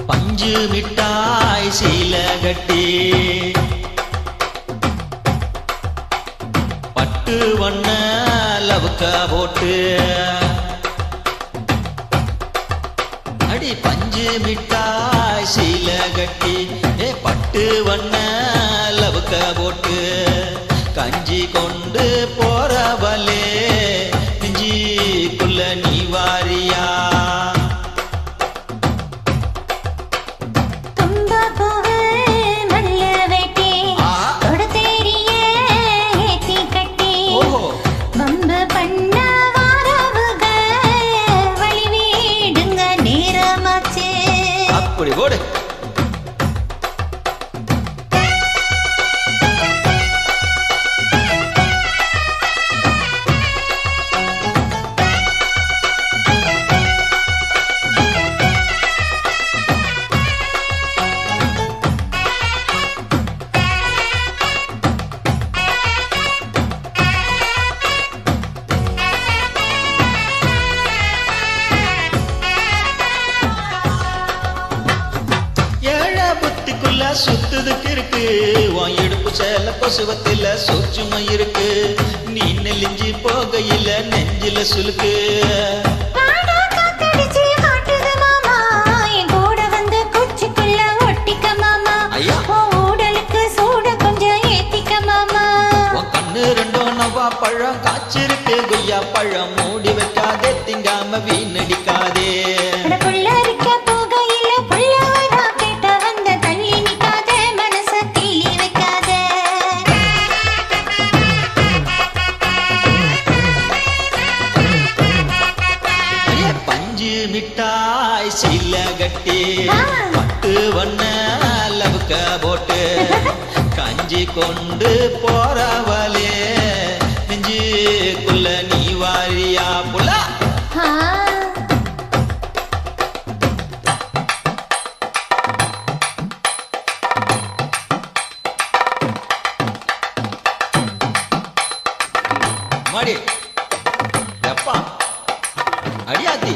பஞ்சு மிட்டாய் சீல கட்டி பட்டு வண்ண லவுக்கா போட்டு அடி பஞ்சு மிட்டாய் சீல கட்டி பட்டு வண்ண லவுக்கா போட்டு கஞ்சி கொண்டு போறவளே நெஞ்சிக்குள்ள நீ வாரியா அப்படி போடு சுத்துதுக்கு இருக்கு உன் எடுப்பு சேல பசுவத்தில சூட்சுமை இருக்கு நீ நெலிஞ்சி போகையில நெஞ்சில சுலுக்கு கண்ணு ரெண்டோ நவா பழம் காய்ச்சிருக்கு கொய்யா பழம் மூடி வைக்காதே திங்காம வீணடிக்காதே மிட்டாய் சீல கட்டி பட்டு வண்ண லவுக்க போட்டு கஞ்சி கொண்டு போறவளே நெஞ்சுக்குள்ள நீ வாரியா புல மாடி எப்பா அடியாத்தி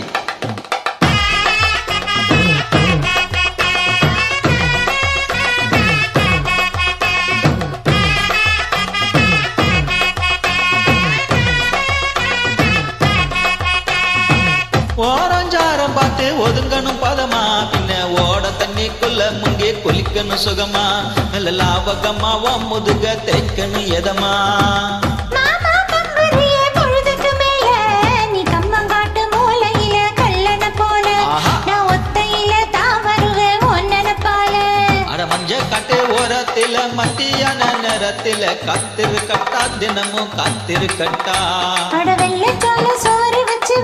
ஓரஞ்சாரம் பார்த்து ஒதுங்கணும் பதமா பின்ன ஓட தண்ணிக்குள்ள முங்கே கொலிக்கணும் சுகமா நல்ல லாபகமா முதுக தைக்கணும் எதமா மஞ்ச காட்டு ஓரத்தில மத்தியான நேரத்தில காத்திரு கட்டா தினமும் காத்திரு கட்டா சோறு வச்சு